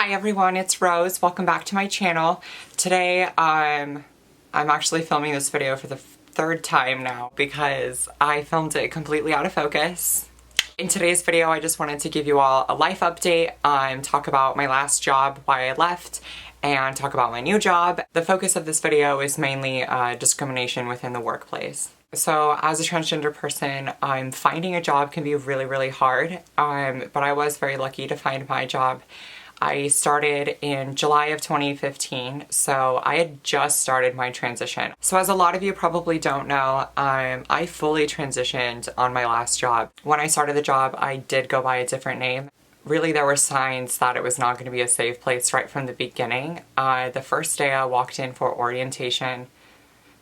Hi everyone, it's Rose. Welcome back to my channel. Today I'm actually filming this video for the third time now because I filmed it completely out of focus. In today's video I just wanted to give you all a life update, talk about my last job, why I left, and talk about my new job. The focus of this video is mainly discrimination within the workplace. So as a transgender person, finding a job can be really hard, but I was very lucky to find my job. I started in July of 2015, so I had just started my transition. So as a lot of you probably don't know, I fully transitioned on my last job. When I started the job, I did go by a different name. Really, there were signs that it was not going to be a safe place right from the beginning. The first day I walked in for orientation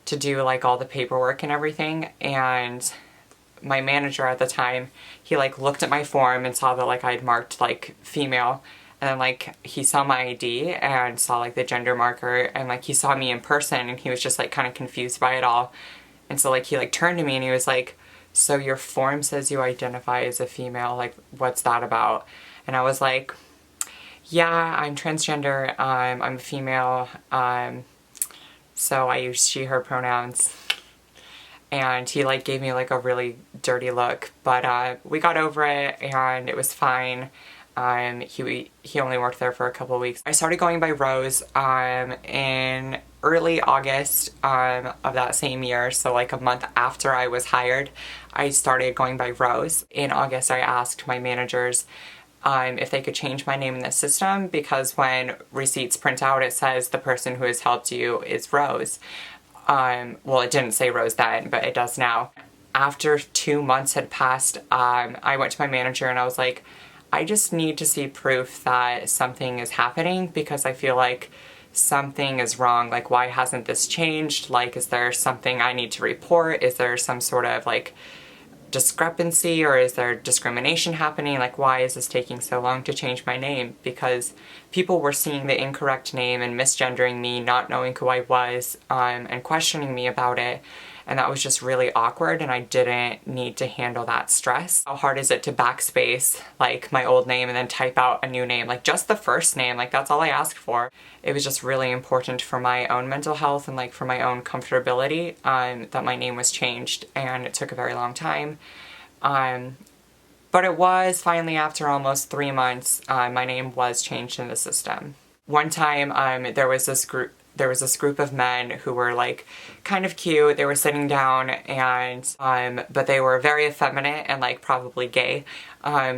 to do like all the paperwork and everything, and my manager at the time, he like looked at my form and saw that like I'd marked like female. And then like he saw my ID and saw like the gender marker, and like he saw me in person and he was just like kind of confused by it all. And so like he like turned to me and he was like, "So your form says you identify as a female, like what's that about?" And I was like, "Yeah, I'm transgender, I'm a female, so I use she, her pronouns." And he like gave me like a really dirty look, but we got over it and it was fine. He only worked there for a couple of weeks. I started going by Rose in early August of that same year, so like a month after I was hired, I started going by Rose. In August, I asked my managers if they could change my name in the system, because when receipts print out, it says the person who has helped you is Rose. Well, it didn't say Rose then, but it does now. After 2 months had passed, I went to my manager and I was like, I just need to see proof that something is happening, because I feel like something is wrong. Like, why hasn't this changed? Like, is there something I need to report? Is there some sort of like discrepancy, or is there discrimination happening? Like, why is this taking so long to change my name? Because people were seeing the incorrect name and misgendering me, not knowing who I was, and questioning me about it. And that was just really awkward, and I didn't need to handle that stress. How hard is it to backspace like my old name and then type out a new name? Like just the first name, like that's all I asked for. It was just really important for my own mental health and like for my own comfortability that my name was changed, and it took a very long time. But it was finally, after almost 3 months, my name was changed in the system. One time there was this group of men who were like kind of cute. They were sitting down, and but they were very effeminate and like probably gay.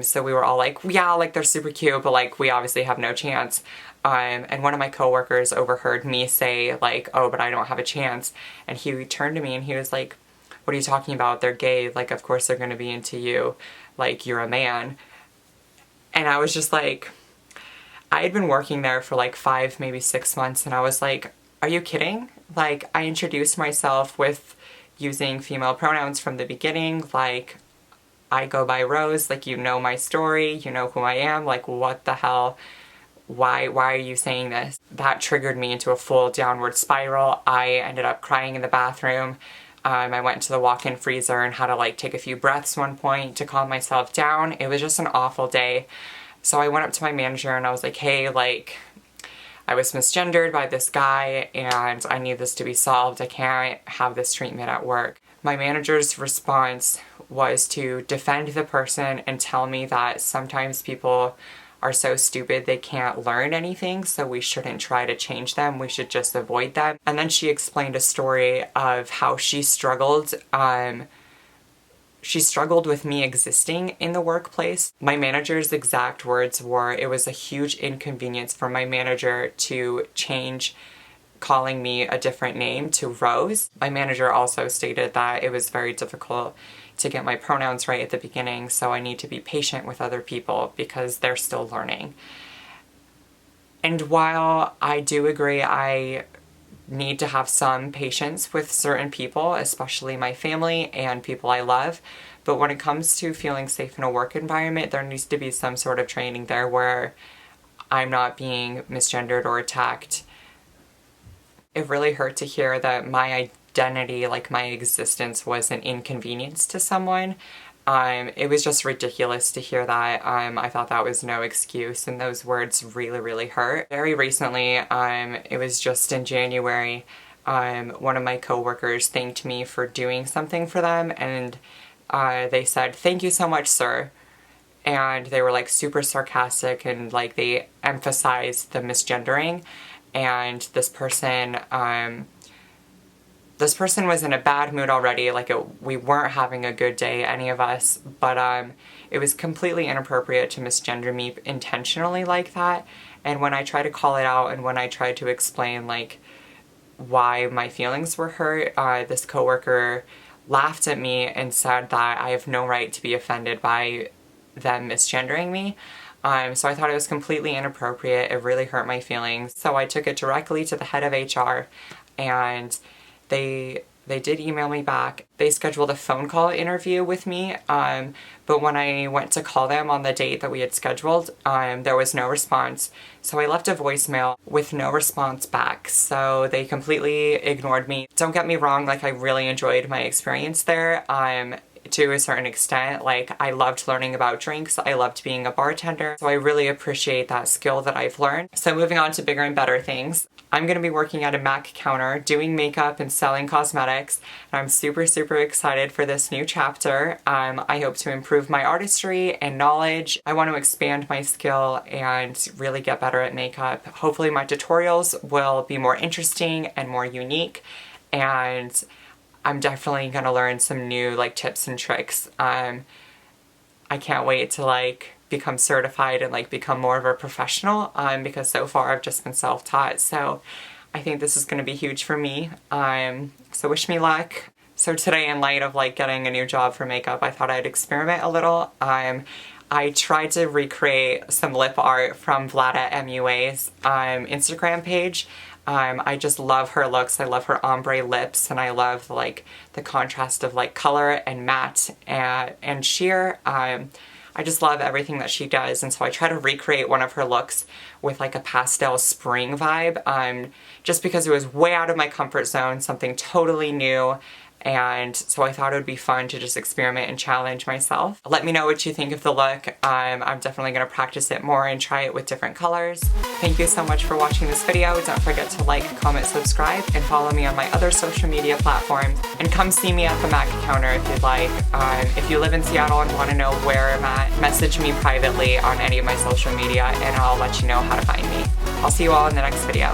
So we were all like, yeah, like they're super cute, but like we obviously have no chance. And one of my coworkers overheard me say like, "Oh, but I don't have a chance." And he turned to me and he was like, "What are you talking about? They're gay. Like, of course they're going to be into you. Like, you're a man." And I was just like, I had been working there for like 5, maybe 6 months, and I was like, are you kidding? Like, I introduced myself with using female pronouns from the beginning. Like, I go by Rose. Like, you know my story. You know who I am. Like, what the hell? Why are you saying this? That triggered me into a full downward spiral. I ended up crying in the bathroom. I went to the walk-in freezer and had to like take a few breaths one point to calm myself down. It was just an awful day. So I went up to my manager and I was like, "Hey, like, I was misgendered by this guy and I need this to be solved. I can't have this treatment at work." My manager's response was to defend the person and tell me that sometimes people are so stupid they can't learn anything, so we shouldn't try to change them. We should just avoid them. And then she explained a story of how she struggled with me existing in the workplace. My manager's exact words were, it was a huge inconvenience for my manager to change calling me a different name to Rose. My manager also stated that it was very difficult to get my pronouns right at the beginning, so I need to be patient with other people because they're still learning. And while I do agree I need to have some patience with certain people, especially my family and people I love, but when it comes to feeling safe in a work environment, there needs to be some sort of training there where I'm not being misgendered or attacked. It really hurt to hear that my identity, like my existence, was an inconvenience to someone, It was just ridiculous to hear that. I thought that was no excuse, and those words really, really hurt. Very recently, it was just in January, one of my coworkers thanked me for doing something for them, and they said, "Thank you so much, sir." And they were like super sarcastic, and like they emphasized the misgendering. And this person was in a bad mood already, like we weren't having a good day, any of us, but it was completely inappropriate to misgender me intentionally like that. And when I tried to call it out and when I tried to explain like why my feelings were hurt, this coworker laughed at me and said that I have no right to be offended by them misgendering me. So I thought it was completely inappropriate. It really hurt my feelings. So I took it directly to the head of HR, and they did email me back. They scheduled a phone call interview with me, but when I went to call them on the date that we had scheduled, there was no response. So I left a voicemail with no response back. So they completely ignored me. Don't get me wrong, like I really enjoyed my experience there. To a certain extent, like I loved learning about drinks, I loved being a bartender, so I really appreciate that skill that I've learned. So moving on to bigger and better things, I'm going to be working at a MAC counter doing makeup and selling cosmetics, and I'm super, super excited for this new chapter. I hope to improve my artistry and knowledge. I want to expand my skill and really get better at makeup. Hopefully my tutorials will be more interesting and more unique, and I'm definitely gonna learn some new like tips and tricks. I can't wait to like become certified and like become more of a professional, because so far I've just been self-taught. So I think this is gonna be huge for me. So wish me luck. So today, in light of like getting a new job for makeup, I thought I'd experiment a little. I tried to recreate some lip art from Vlada MUA's Instagram page. I just love her looks. I love her ombre lips, and I love like the contrast of like color and matte and sheer. I just love everything that she does, and so I try to recreate one of her looks with like a pastel spring vibe, just because it was way out of my comfort zone, something totally new. And so I thought it would be fun to just experiment and challenge myself. Let me know what you think of the look. I'm definitely going to practice it more and try it with different colors. Thank you so much for watching this video. Don't forget to like, comment, subscribe, and follow me on my other social media platforms. And come see me at the MAC counter if you'd like. If you live in Seattle and want to know where I'm at, message me privately on any of my social media and I'll let you know how to find me. I'll see you all in the next video.